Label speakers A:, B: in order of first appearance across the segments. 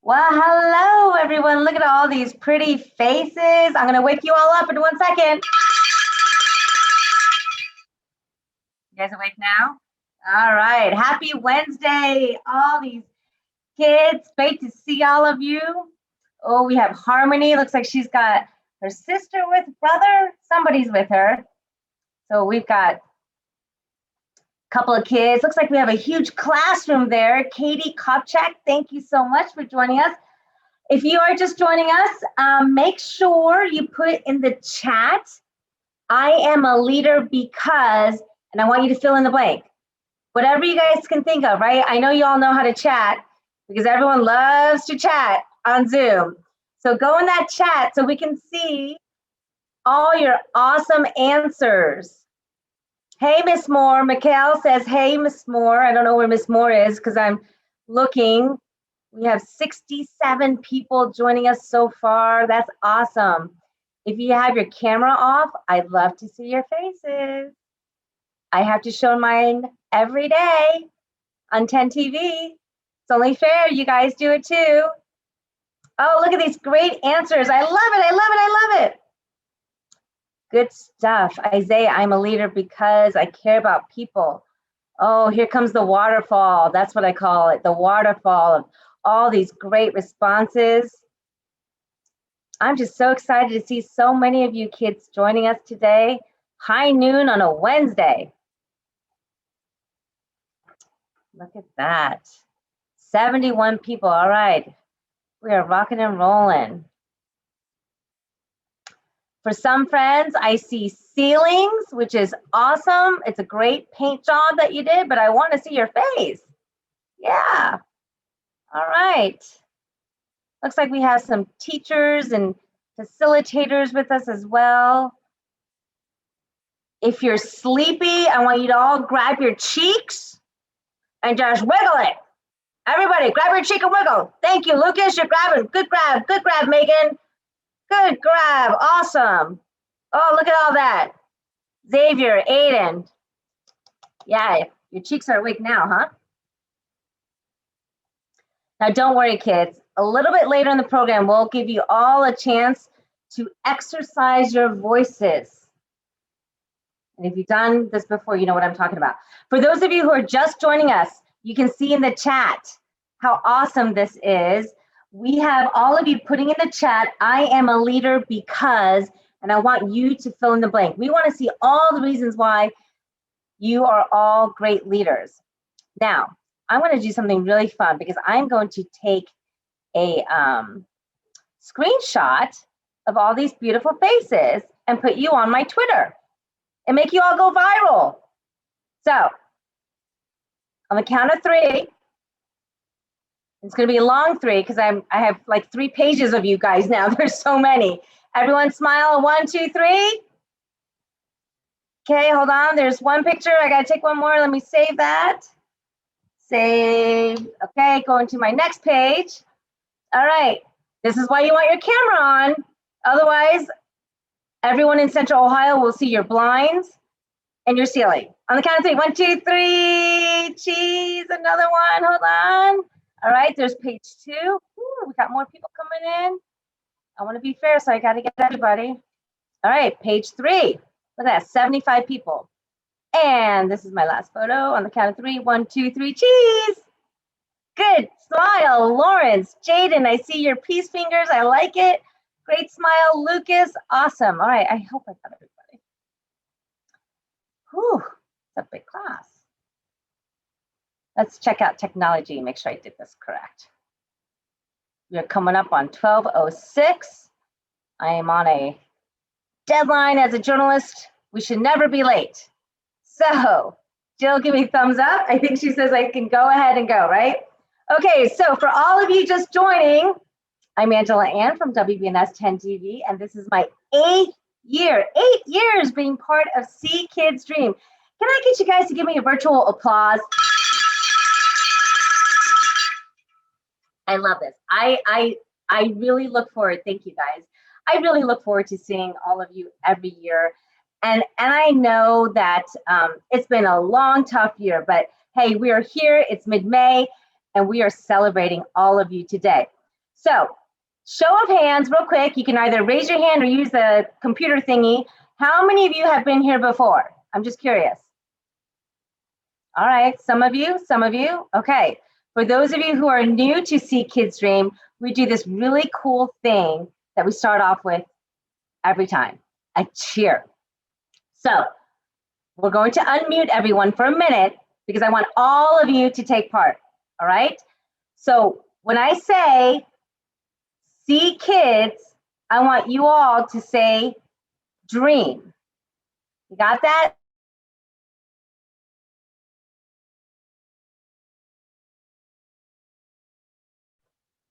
A: Well, hello everyone. Look at all these pretty faces. I'm gonna wake you all up in 1 second. You guys awake now? All right. Happy Wednesday, all these kids. Great to see all of you. Oh, we have Harmony. Looks like she's got her sister with brother. Somebody's with her. So we've got a couple of kids. Looks like we have a huge classroom there. Katie Kopchak, thank you so much for joining us. If you are just joining us, make sure you put in the chat, I am a leader because, and I want you to fill in the blank. Whatever you guys can think of, right? I know you all know how to chat because everyone loves to chat on Zoom. So go in that chat so we can see all your awesome answers. Hey, Miss Moore. Mikhail says, hey, Miss Moore. I don't know where Miss Moore is because I'm looking. We have 67 people joining us so far. That's awesome. If you have your camera off, I'd love to see your faces. I have to show mine every day on 10 TV. It's only fair. You guys do it too. Oh, look at these great answers. I love it. I love it. I love it. Good stuff. Isaiah, I'm a leader because I care about people. Oh, here comes the waterfall. That's what I call it. The waterfall of all these great responses. I'm just so excited to see so many of you kids joining us today. High noon on a Wednesday. Look at that. 71 people. All right. We are rocking and rolling. For some friends, I see ceilings, which is awesome. It's a great paint job that you did, but I want to see your face. Yeah. All right. Looks like we have some teachers and facilitators with us as well. If you're sleepy, I want you to all grab your cheeks and just wiggle it. Everybody, grab your cheek and wiggle. Thank you, Lucas. You're grabbing. Good grab. Good grab, Megan. Good grab. Awesome. Oh, look at all that. Xavier, Aiden. Yeah, your cheeks are awake now, huh? Now, don't worry, kids. A little bit later in the program, we'll give you all a chance to exercise your voices. And if you've done this before, you know what I'm talking about. For those of you who are just joining us, you can see in the chat how awesome this is. We have all of you putting in the chat, I am a leader because, and I want you to fill in the blank. We want to see all the reasons why you are all great leaders. Now, I'm going to do something really fun because I'm going to take a screenshot of all these beautiful faces and put you on my Twitter and make you all go viral. So, on the count of 3, it's going to be a long 3 because I have like 3 pages of you guys now. There's so many. Everyone smile. 1, 2, 3. Okay, hold on. There's one picture. I got to take one more. Let me save that. Save. Okay, going to my next page. All right. This is why you want your camera on. Otherwise, everyone in Central Ohio will see your blinds and your ceiling. On the count of 3. 1, 2, 3. Cheese. Another one. Hold on. All right, there's page 2. Ooh, we got more people coming in. I want to be fair, so I got to get everybody. All right, page 3. Look at that, 75 people. And this is my last photo. On the count of 3. 1, 2, 3. Cheese. Good. Smile. Lawrence, Jaden, I see your peace fingers. I like it. Great smile. Lucas, awesome. All right, I hope I got everybody. Whew, it's a big class. Let's check out technology, make sure I did this correct. We're coming up on 12:06. I am on a deadline as a journalist. We should never be late. So, Jill, give me a thumbs up. I think she says I can go ahead and go, right? Okay, so for all of you just joining, I'm Angela Ann from WBNS 10 TV, and this is my 8th year, 8 years being part of See Kids Dream. Can I get you guys to give me a virtual applause? I love this. I really look forward, thank you guys. I really look forward to seeing all of you every year. And I know that it's been a long, tough year, but hey, we are here, it's mid-May, and we are celebrating all of you today. So, show of hands, real quick. You can either raise your hand or use the computer thingy. How many of you have been here before? I'm just curious. All right, some of you. Okay. For those of you who are new to See Kids Dream, we do this really cool thing that we start off with every time, a cheer. So we're going to unmute everyone for a minute because I want all of you to take part, all right? So when I say See Kids, I want you all to say dream. You got that?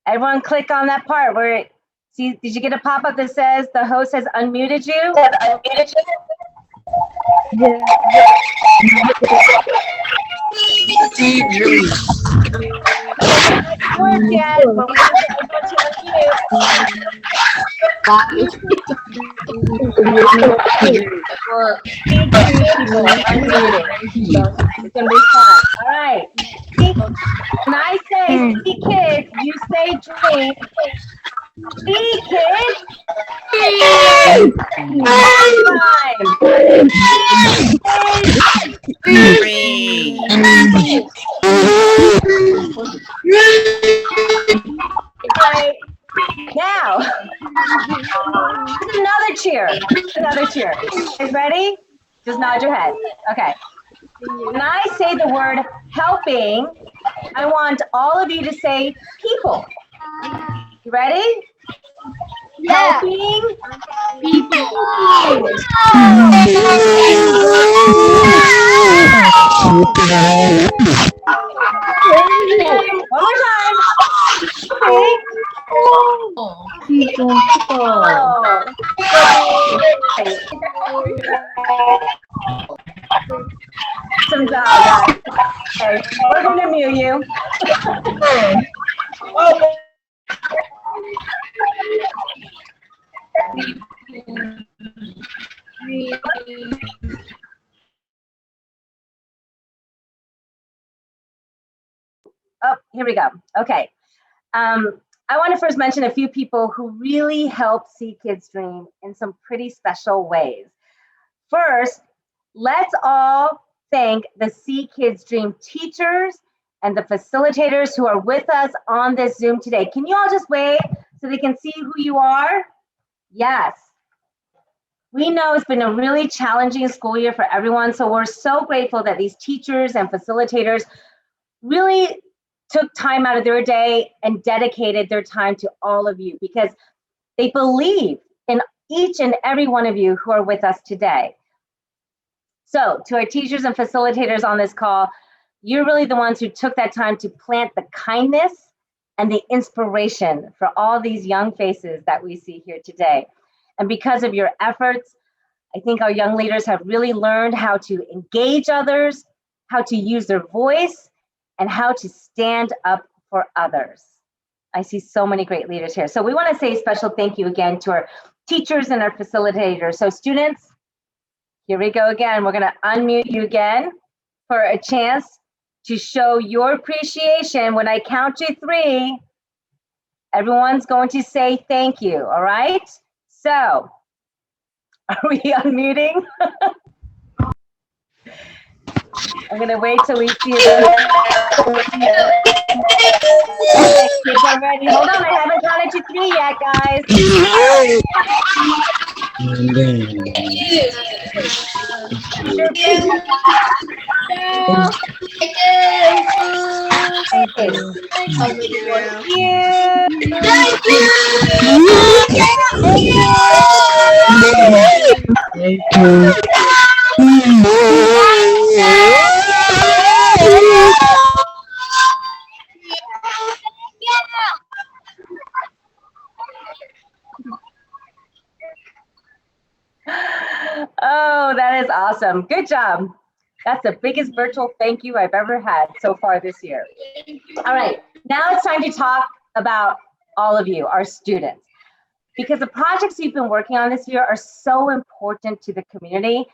A: Everyone click on that part where it, see, did you get a pop-up that says the host has unmuted you?
B: Yeah.
A: Work yet, but we need everyone to unmute. People unmuted. It's gonna be fun. All right. When I say see kids, you say dream. See kids. Right. Now, another cheer. Another cheer. Guys ready? Just nod your head. Okay. When I say the word helping, I want all of you to say people. You ready?
B: Yeah.
A: Helping
B: People.
A: One more time. Helping
B: People.
A: Some job, guys. Okay, we're gonna mute you. Oh, here we go. Okay. I want to first mention a few people who really help See Kids Dream in some pretty special ways. First, let's all thank the See Kids Dream teachers and the facilitators who are with us on this Zoom today. Can you all just wave so they can see who you are? Yes. We know it's been a really challenging school year for everyone, so we're so grateful that these teachers and facilitators really took time out of their day and dedicated their time to all of you because they believe in each and every one of you who are with us today. So to our teachers and facilitators on this call, you're really the ones who took that time to plant the kindness and the inspiration for all these young faces that we see here today. And because of your efforts, I think our young leaders have really learned how to engage others, how to use their voice, and how to stand up for others. I see so many great leaders here. So we want to say a special thank you again to our teachers and our facilitators. So students, here we go again. We're going to unmute you again for a chance to show your appreciation. When I count to 3, everyone's going to say thank you, all right? So, are we unmuting? I'm going to wait till we see it. Kids are ready. Hold on, I haven't counted to 3 yet, guys. Oh, that is awesome. Good job. That's the biggest virtual thank you I've ever had so far this year. All right, now it's time to talk about all of you, our students, because the projects you've been working on this year are so important to the community.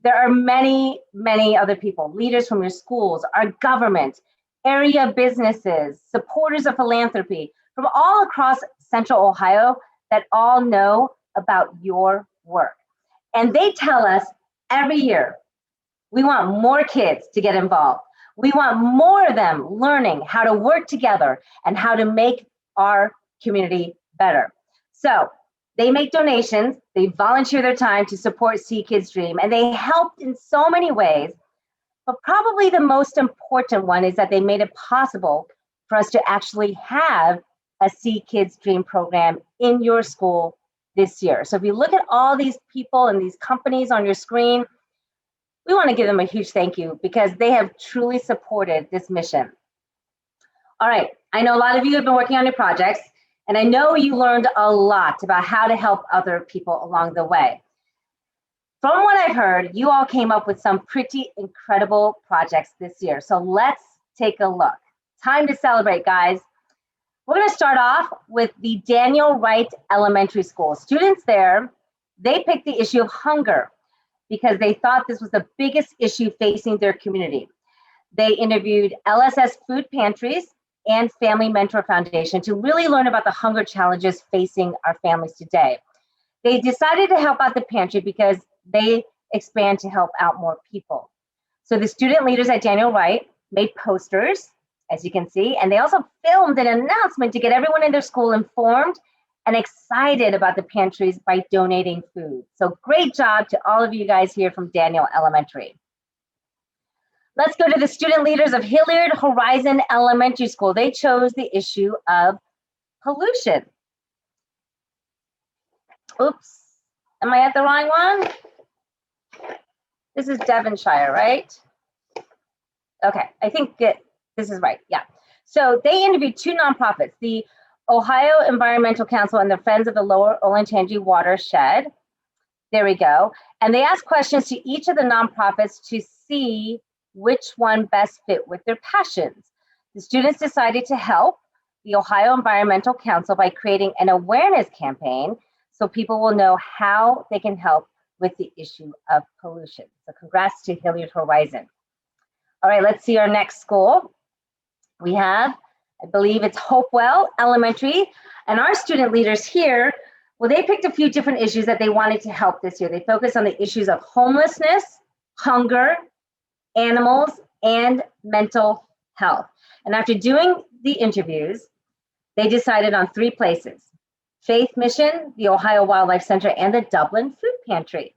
A: There are many, many other people, leaders from your schools, our government, area businesses, supporters of philanthropy, from all across Central Ohio that all know about your work. And they tell us every year, we want more kids to get involved. We want more of them learning how to work together and how to make our community better. So they make donations, they volunteer their time to support See Kids Dream, and they helped in so many ways. But probably the most important one is that they made it possible for us to actually have a See Kids Dream program in your school this year. So if you look at all these people and these companies on your screen, we want to give them a huge thank you because they have truly supported this mission. All right, I know a lot of you have been working on your projects, and I know you learned a lot about how to help other people along the way. From what I've heard, you all came up with some pretty incredible projects this year. So let's take a look. Time to celebrate, guys. We're going to start off with the Daniel Wright Elementary School. Students there, they picked the issue of hunger because they thought this was the biggest issue facing their community. They interviewed LSS Food Pantries and Family Mentor Foundation to really learn about the hunger challenges facing our families today. They decided to help out the pantry because they expand to help out more people. So the student leaders at Daniel Wright made posters, as you can see, and they also filmed an announcement to get everyone in their school informed and excited about the pantries by donating food. So great job to all of you guys here from Daniel Elementary. Let's go to the student leaders of Hilliard Horizon Elementary School. They chose the issue of pollution. Oops, am I at the wrong one? This is Devonshire, right? Okay, I think this is right, yeah. So they interviewed two nonprofits, the Ohio Environmental Council and the Friends of the Lower Olentangy Watershed. There we go. And they asked questions to each of the nonprofits to see which one best fit with their passions. The students decided to help the Ohio Environmental Council by creating an awareness campaign so people will know how they can help with the issue of pollution. So congrats to Hilliard Horizon. All right, let's see our next school. We have, I believe it's Hopewell Elementary, and our student leaders here, well, they picked a few different issues that they wanted to help this year. They focused on the issues of homelessness, hunger, animals, and mental health. And after doing the interviews, they decided on 3 places: Faith Mission, the Ohio Wildlife Center, and the Dublin Food Pantry.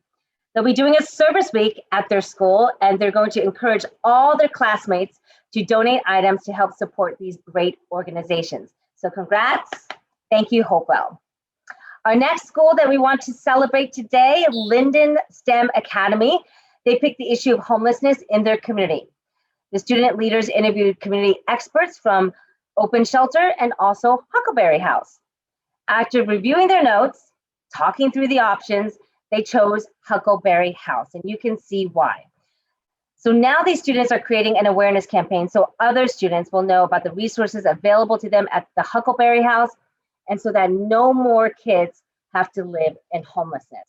A: They'll be doing a service week at their school, and they're going to encourage all their classmates to donate items to help support these great organizations. So congrats. Thank you, Hopewell. Our next school that we want to celebrate today, Linden STEM Academy. They picked the issue of homelessness in their community. The student leaders interviewed community experts from Open Shelter and also Huckleberry House. After reviewing their notes, talking through the options, they chose Huckleberry House, and you can see why. So now these students are creating an awareness campaign so other students will know about the resources available to them at the Huckleberry House, and so that no more kids have to live in homelessness.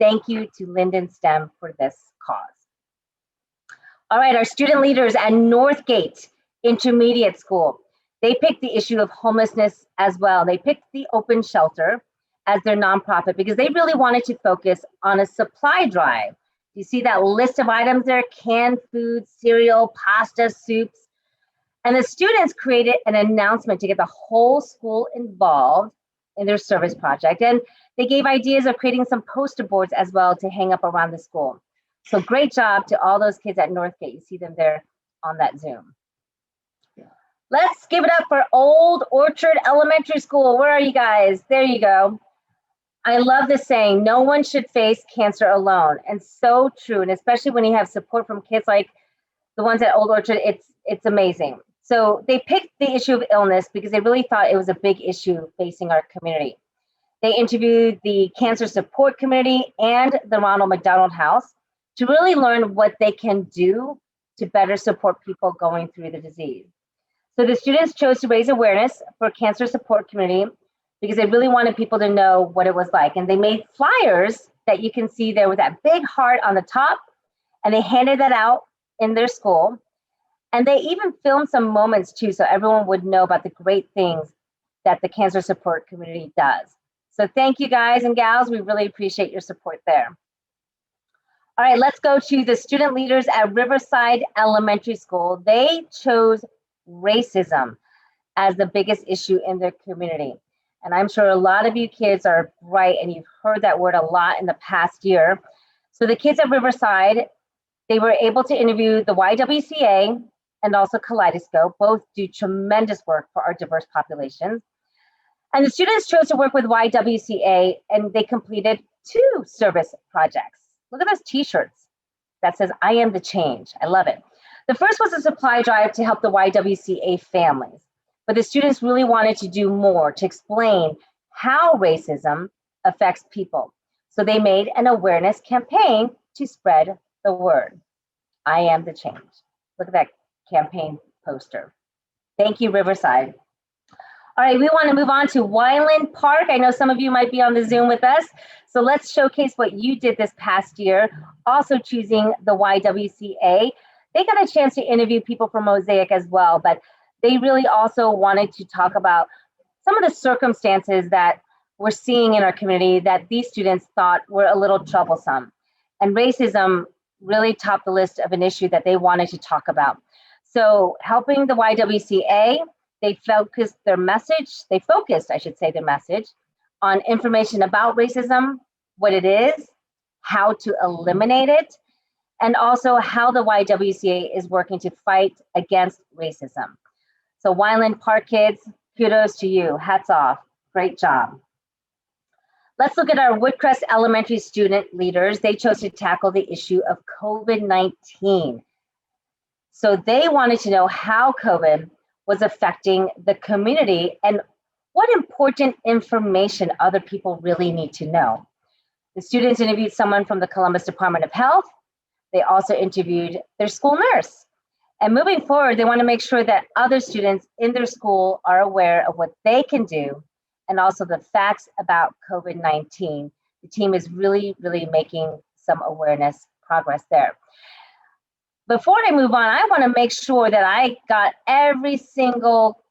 A: Thank you to Linden STEM for this cause. All right, our student leaders at Northgate Intermediate School, they picked the issue of homelessness as well. They picked the Open Shelter as their nonprofit because they really wanted to focus on a supply drive. You see that list of items there: canned food, cereal, pasta, soups. And the students created an announcement to get the whole school involved in their service project. And they gave ideas of creating some poster boards as well to hang up around the school. So great job to all those kids at Northgate. You see them there on that Zoom. Let's give it up for Old Orchard Elementary School. Where are you guys? There you go. I love this saying, no one should face cancer alone. And so true. And especially when you have support from kids like the ones at Old Orchard, it's amazing. So they picked the issue of illness because they really thought it was a big issue facing our community. They interviewed the cancer support community and the Ronald McDonald House to really learn what they can do to better support people going through the disease. So the students chose to raise awareness for cancer support community because they really wanted people to know what it was like. And they made flyers that you can see there with that big heart on the top, and they handed that out in their school. And they even filmed some moments too, so everyone would know about the great things that the cancer support community does. So thank you guys and gals. We really appreciate your support there. All right, let's go to the student leaders at Riverside Elementary School. They chose racism as the biggest issue in their community. And I'm sure a lot of you kids are bright and you've heard that word a lot in the past year. So the kids at Riverside, they were able to interview the YWCA and also Kaleidoscope. Both do tremendous work for our diverse populations. And the students chose to work with YWCA and they completed 2 service projects. Look at those t-shirts that says, I am the change. I love it. The first was a supply drive to help the YWCA families, but the students really wanted to do more to explain how racism affects people. So they made an awareness campaign to spread the word. I am the change. Look at that campaign poster. Thank you, Riverside. All right, we want to move on to Wyland Park. I know some of you might be on the Zoom with us. So let's showcase what you did this past year, also choosing the YWCA. They got a chance to interview people from Mosaic as well, but they really also wanted to talk about some of the circumstances that we're seeing in our community that these students thought were a little troublesome. And racism really topped the list of an issue that they wanted to talk about. So helping the YWCA, they focused their message on information about racism, what it is, how to eliminate it, and also how the YWCA is working to fight against racism. So Wyland Park kids, kudos to you, hats off, great job. Let's look at our Woodcrest Elementary student leaders. They chose to tackle the issue of COVID-19. So they wanted to know how COVID was affecting the community and what important information other people really need to know. The students interviewed someone from the Columbus Department of Health. They also interviewed their school nurse. And moving forward, they want to make sure that other students in their school are aware of what they can do and also the facts about COVID-19. The team is really, really making some awareness progress there. Before I move on, I want to make sure that I got every single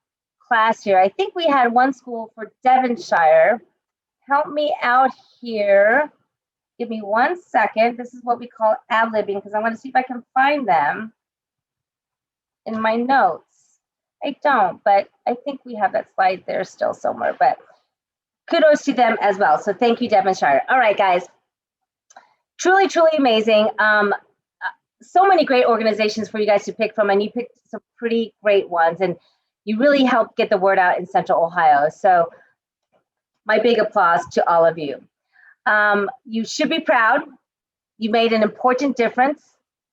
A: class here. I think we had one school for Devonshire. Help me out here. Give me 1 second. This is what we call ad-libbing because I want to see if I can find them in my notes. I don't, but I think we have that slide there still somewhere, but kudos to them as well. So thank you, Devonshire. All right, guys. Truly, truly amazing. So many great organizations for you guys to pick from, and you picked some pretty great ones, and you really helped get the word out in Central Ohio. So my big applause to all of you. You should be proud. You made an important difference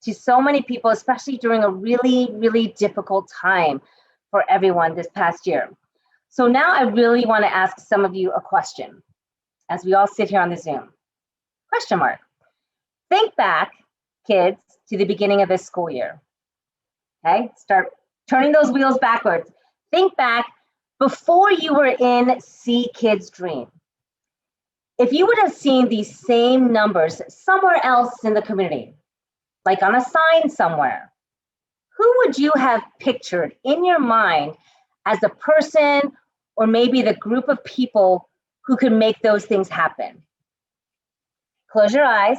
A: to so many people, especially during a really, really difficult time for everyone this past year. So now I really want to ask some of you a question as we all sit here on the Zoom. Question mark. Think back, kids, to the beginning of this school year. Okay, start turning those wheels backwards. Think back before you were in See Kids Dream. If you would have seen these same numbers somewhere else in the community, like on a sign somewhere, who would you have pictured in your mind as the person or maybe the group of people who could make those things happen? Close your eyes.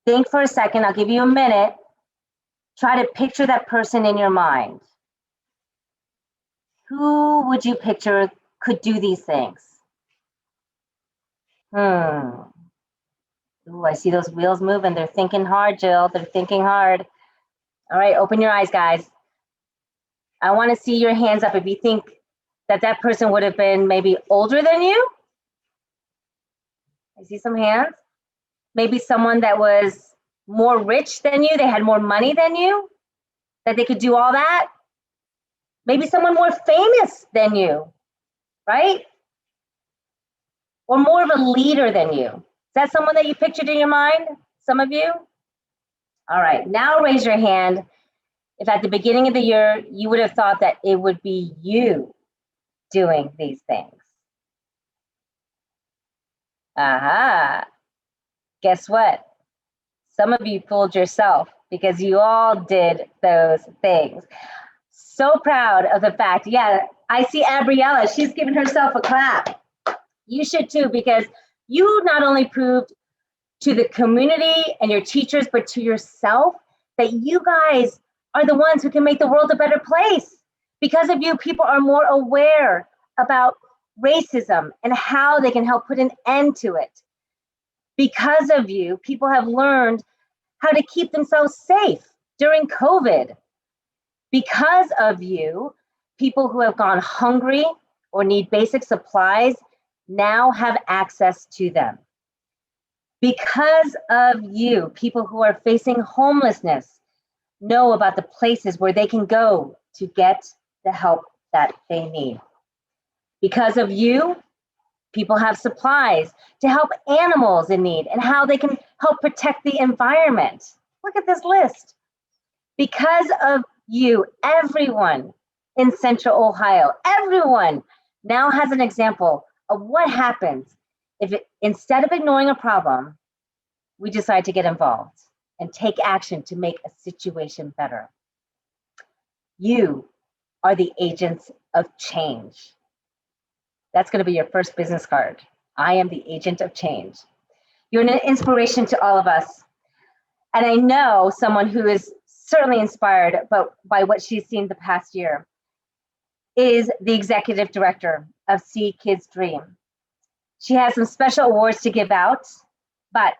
A: Think for a second. I'll give you a minute. Try to picture that person in your mind. Who would you picture could do these things? Ooh, I see those wheels moving. They're thinking hard, Jill. They're thinking hard. All right, open your eyes, guys. I want to see your hands up if you think that that person would have been maybe older than you. I see some hands. Maybe someone that was more rich than you. They had more money than you, that they could do all that. Maybe someone more famous than you, right? Or more of a leader than you. Is that someone that you pictured in your mind? Some of you? All right, now raise your hand if at the beginning of the year you would have thought that it would be you doing these things. Aha. Guess what? Some of you fooled yourself because you all did those things. So proud of the fact, yeah, I see Abriella. She's giving herself a clap. You should too, because you not only proved to the community and your teachers, but to yourself that you guys are the ones who can make the world a better place. Because of you, people are more aware about racism and how they can help put an end to it. Because of you, people have learned how to keep themselves safe during COVID. Because of you, people who have gone hungry or need basic supplies now have access to them. Because of you, people who are facing homelessness know about the places where they can go to get the help that they need. Because of you, people have supplies to help animals in need and how they can help protect the environment. Look at this list. Because of you, everyone in Central Ohio, everyone now has an example of what happens if instead of ignoring a problem, we decide to get involved and take action to make a situation better. You are the agents of change. That's going to be your first business card. I am the agent of change. You're an inspiration to all of us. And I know someone who is certainly inspired by what she's seen the past year is the executive director of See Kids Dream. She has some special awards to give out, but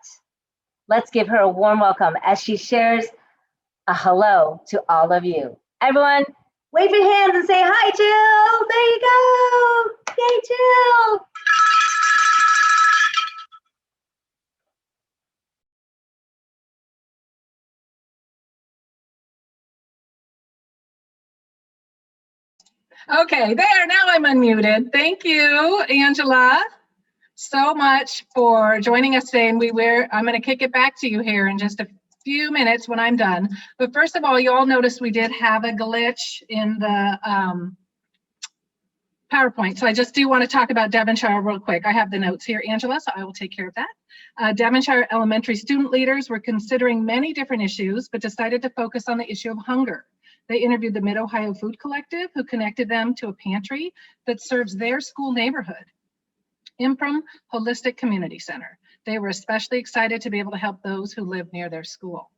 A: let's give her a warm welcome as she shares a hello to all of you. Everyone, wave your hands and say, hi, Jill. There you go. Yay, Jill.
C: Okay, there, now I'm unmuted. Thank you, Angela, so much for joining us today. And I'm going to kick it back to you here in just a few minutes when I'm done. But first of all, you all noticed we did have a glitch in the PowerPoint. So I just do want to talk about Devonshire real quick. I have the notes here, Angela, so I will take care of that. Devonshire elementary student leaders were considering many different issues, but decided to focus on the issue of hunger. They interviewed the Mid-Ohio Food Collective, who connected them to a pantry that serves their school neighborhood, Imprim Holistic Community Center. They were especially excited to be able to help those who live near their school.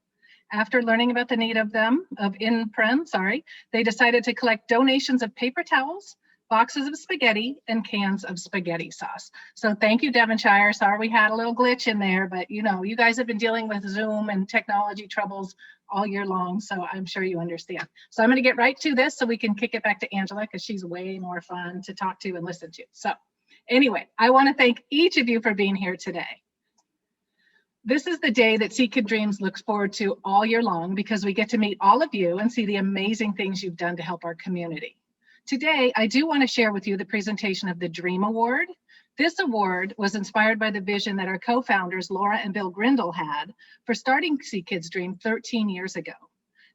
C: After learning about the need of Imprim, they decided to collect donations of paper towels, boxes of spaghetti, and cans of spaghetti sauce. So thank you, Devonshire. Sorry we had a little glitch in there, but you know, you guys have been dealing with Zoom and technology troubles all year long, so I'm sure you understand. So I'm going to get right to this so we can kick it back to Angela because she's way more fun to talk to and listen to. So anyway, I want to thank each of you for being here today. This is the day that See Kids Dream looks forward to all year long because we get to meet all of you and see the amazing things you've done to help our community. Today, I do want to share with you the presentation of the Dream Award. This award was inspired by the vision that our co-founders, Laura and Bill Grindle, had for starting See Kids Dream 13 years ago.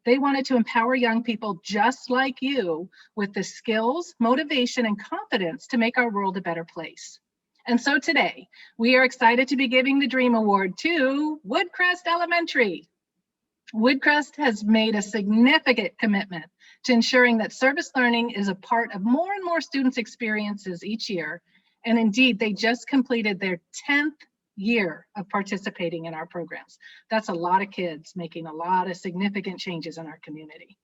C: They wanted to empower young people just like you with the skills, motivation, and confidence to make our world a better place. And so today, we are excited to be giving the Dream Award to Woodcrest Elementary. Woodcrest has made a significant commitment to ensuring that service learning is a part of more and more students' experiences each year. And indeed, they just completed their 10th year of participating in our programs. That's a lot of kids making a lot of significant changes in our community.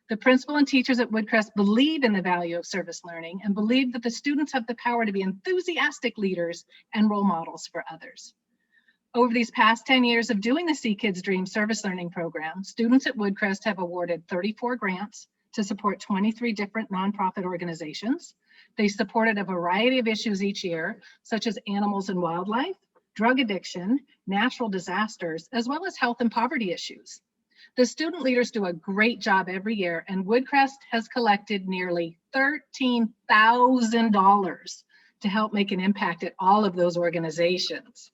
C: The principal and teachers at Woodcrest believe in the value of service learning and believe that the students have the power to be enthusiastic leaders and role models for others. Over these past 10 years of doing the See Kids Dream service learning program, students at Woodcrest have awarded 34 grants to support 23 different nonprofit organizations. They supported a variety of issues each year, such as animals and wildlife, drug addiction, natural disasters, as well as health and poverty issues. The student leaders do a great job every year, and Woodcrest has collected nearly $13,000 to help make an impact at all of those organizations.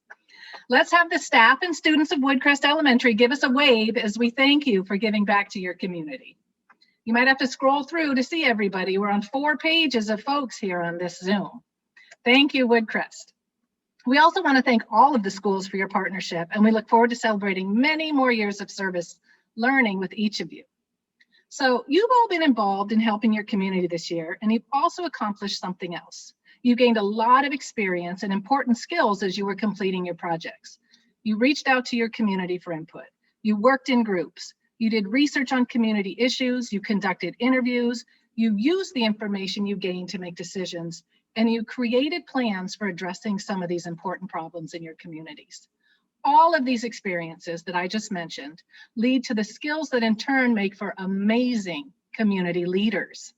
C: Let's have the staff and students of Woodcrest Elementary give us a wave as we thank you for giving back to your community. You might have to scroll through to see everybody. We're on 4 pages of folks here on this Zoom. Thank you, Woodcrest. We also want to thank all of the schools for your partnership, and we look forward to celebrating many more years of service learning with each of you. So you've all been involved in helping your community this year, and you've also accomplished something else. You gained a lot of experience and important skills as you were completing your projects. You reached out to your community for input. You worked in groups. You did research on community issues. You conducted interviews. You used the information you gained to make decisions, and you created plans for addressing some of these important problems in your communities. All of these experiences that I just mentioned lead to the skills that in turn make for amazing community leaders.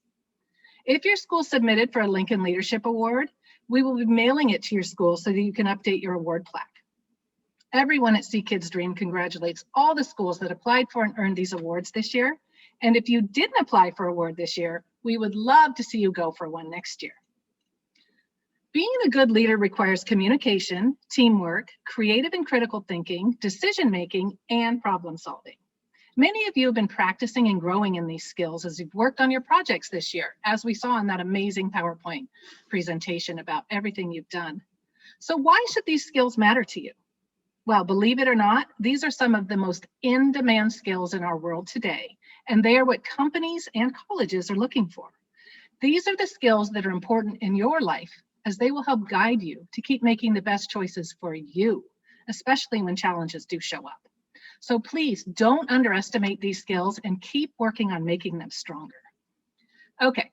C: If your school submitted for a Lincoln Leadership Award, we will be mailing it to your school so that you can update your award plaque. Everyone at Sea Kids Dream congratulates all the schools that applied for and earned these awards this year. And if you didn't apply for an award this year, we would love to see you go for one next year. Being a good leader requires communication, teamwork, creative and critical thinking, decision-making, and problem solving. Many of you have been practicing and growing in these skills as you've worked on your projects this year, as we saw in that amazing PowerPoint presentation about everything you've done. So why should these skills matter to you? Well, believe it or not, these are some of the most in-demand skills in our world today, and they are what companies and colleges are looking for. These are the skills that are important in your life, as they will help guide you to keep making the best choices for you, especially when challenges do show up. So please don't underestimate these skills and keep working on making them stronger. Okay,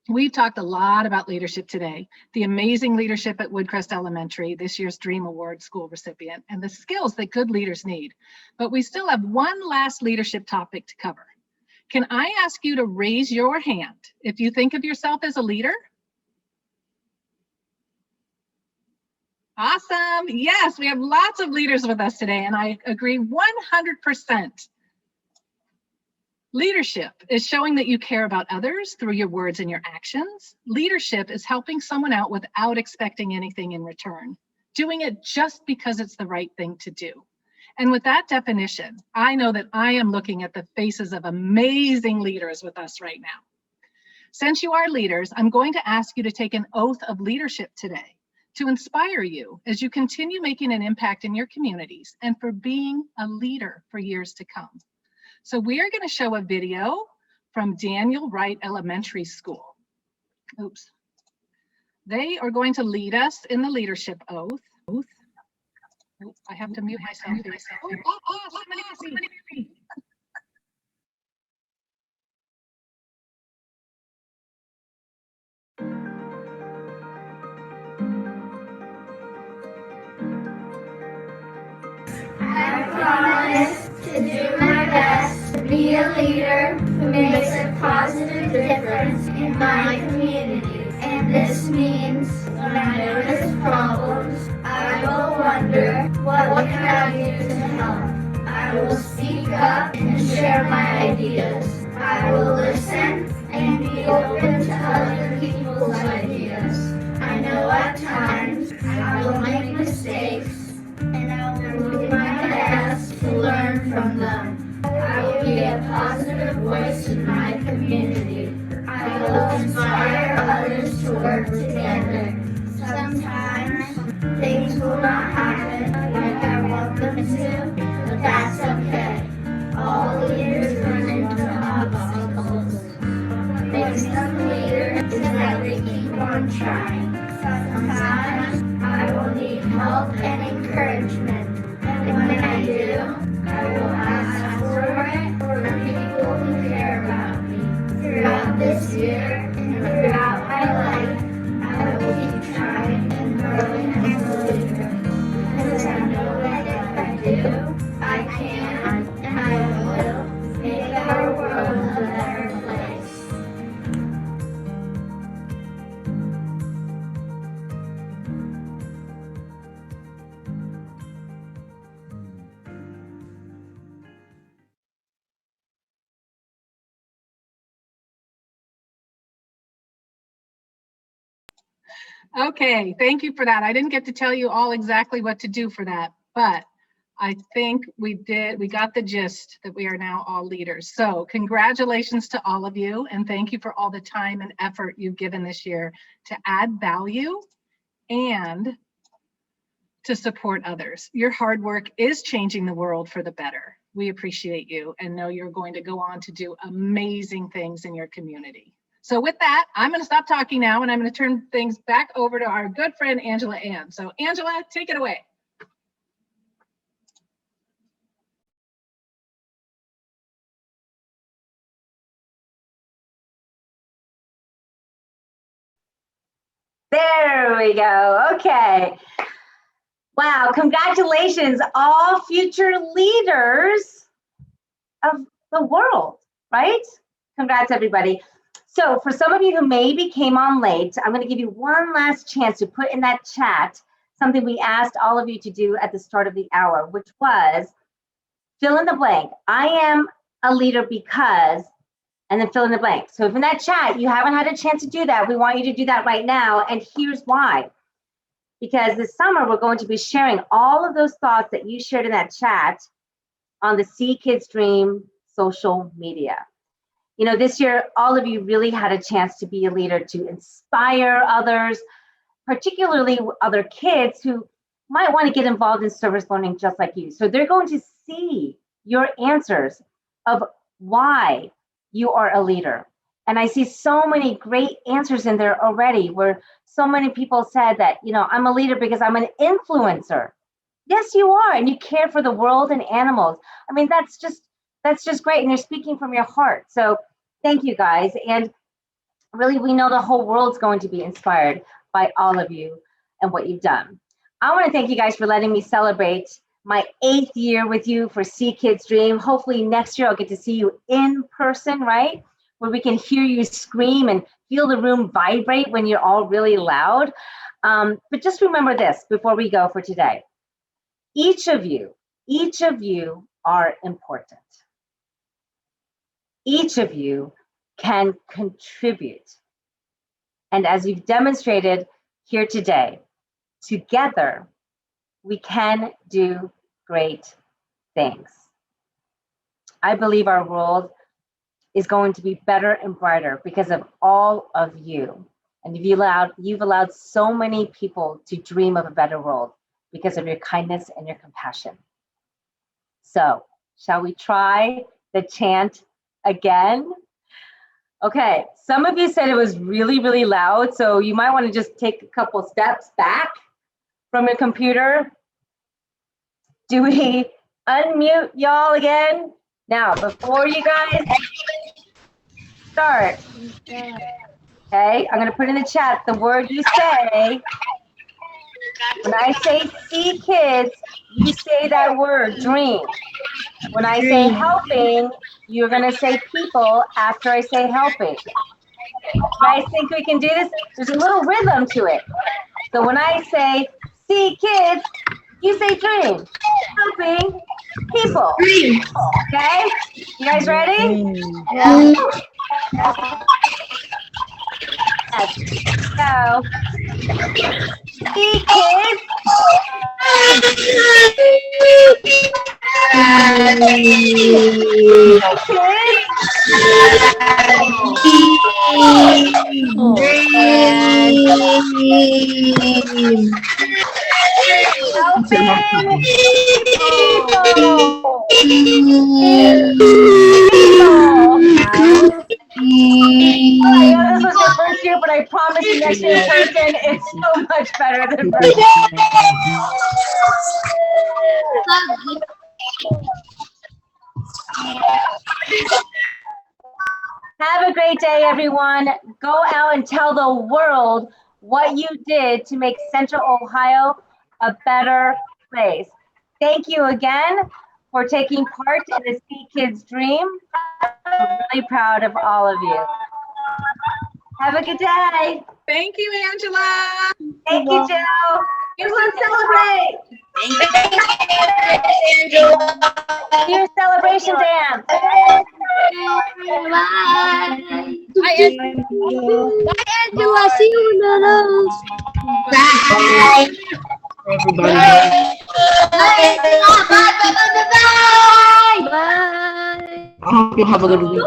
C: we've talked a lot about leadership today, the amazing leadership at Woodcrest Elementary, this year's Dream Award school recipient, and the skills that good leaders need. But we still have one last leadership topic to cover. Can I ask you to raise your hand if you think of yourself as a leader? Awesome. Yes, we have lots of leaders with us today, and I agree 100%. Leadership is showing that you care about others through your words and your actions. Leadership is helping someone out without expecting anything in return, doing it just because it's the right thing to do. And with that definition, I know that I am looking at the faces of amazing leaders with us right now. Since you are leaders, I'm going to ask you to take an oath of leadership today, to inspire you as you continue making an impact in your communities and for being a leader for years to come. So we are going to show a video from Daniel Wright Elementary School. Oops. They are going to lead us in the leadership oath. Oh, I have to mute myself. Somebody mute me.
B: I promise to do my best to be a leader who makes a positive difference in my community. And this means when I notice problems, I will wonder, what can I do to help? I will speak up and share my ideas. I will listen and be open to other people's ideas. I know at times I will make mistakes, and I will do my best to learn from them. I will be a positive voice in my community. I will inspire others to work together. Sometimes things will not happen like I want them to, but that's okay. All leaders run into obstacles. What makes them leaders is that they keep on trying. Sometimes I will need help and encouragement. And when I do, I will ask for it from people who care about me. Throughout this year and throughout my life, I will keep trying and growing as a leader. Because I know that if I do, I can and I will make our world a better place.
C: Okay, thank you for that. I didn't get to tell you all exactly what to do for that, but I think we got the gist that we are now all leaders. So congratulations to all of you, and thank you for all the time and effort you've given this year to add value and to support others. Your hard work is changing the world for the better. We appreciate you and know you're going to go on to do amazing things in your community. So with that, I'm going to stop talking now, and I'm going to turn things back over to our good friend, Angela Ann. So Angela, take it away.
A: There we go. Okay. Wow. Congratulations, all future leaders of the world, right? Congrats, everybody. So for some of you who maybe came on late, I'm going to give you one last chance to put in that chat something we asked all of you to do at the start of the hour, which was fill in the blank. I am a leader because, and then fill in the blank. So if in that chat you haven't had a chance to do that, we want you to do that right now. And here's why. Because this summer, we're going to be sharing all of those thoughts that you shared in that chat on the See Kids Dream social media. You know, this year, all of you really had a chance to be a leader, to inspire others, particularly other kids who might want to get involved in service learning just like you. So they're going to see your answers of why you are a leader. And I see so many great answers in there already, where so many people said that, you know, I'm a leader because I'm an influencer. Yes, you are, and you care for the world and animals. I mean, that's just great, and you're speaking from your heart. So thank you, guys. And really, we know the whole world's going to be inspired by all of you and what you've done. I want to thank you guys for letting me celebrate my 8th year with you for See Kids Dream. Hopefully next year I'll get to see you in person, right? Where we can hear you scream and feel the room vibrate when you're all really loud. But just remember this before we go for today. Each of you are important. Each of you can contribute. And as you've demonstrated here today, together, we can do great things. I believe our world is going to be better and brighter because of all of you. And you've allowed so many people to dream of a better world because of your kindness and your compassion. So, shall we try the chant again? Okay, some of you said it was really, really loud, so you might want to just take a couple steps back from your computer. Do we unmute y'all again? Now, before you guys start, okay, I'm gonna put in the chat the word you say. When I say see kids, you say that word, dream. When I say helping, you're gonna say people after I say helping. You guys think we can do this? There's a little rhythm to it. So when I say see kids, you say dream. Helping people. Okay? You guys ready?
B: Yeah.
A: Let's go. See kids. Helping people. I know this was your first year, but I promise you next year in person, it's so much better than virtual. Have a great day, everyone. Go out and tell the world what you did to make Central Ohio a better place. Thank you again for taking part in the See Kids Dream. I'm really proud of all of you. Have a good day.
C: Thank you, Angela.
A: Thank you, Jill. Everyone celebrate. Do your celebration dance.
B: Bye. Bye, Angela. See you in the nose. Bye.
D: Everybody.
B: Bye. Bye. Bye. Bye.
D: I hope you have a good week.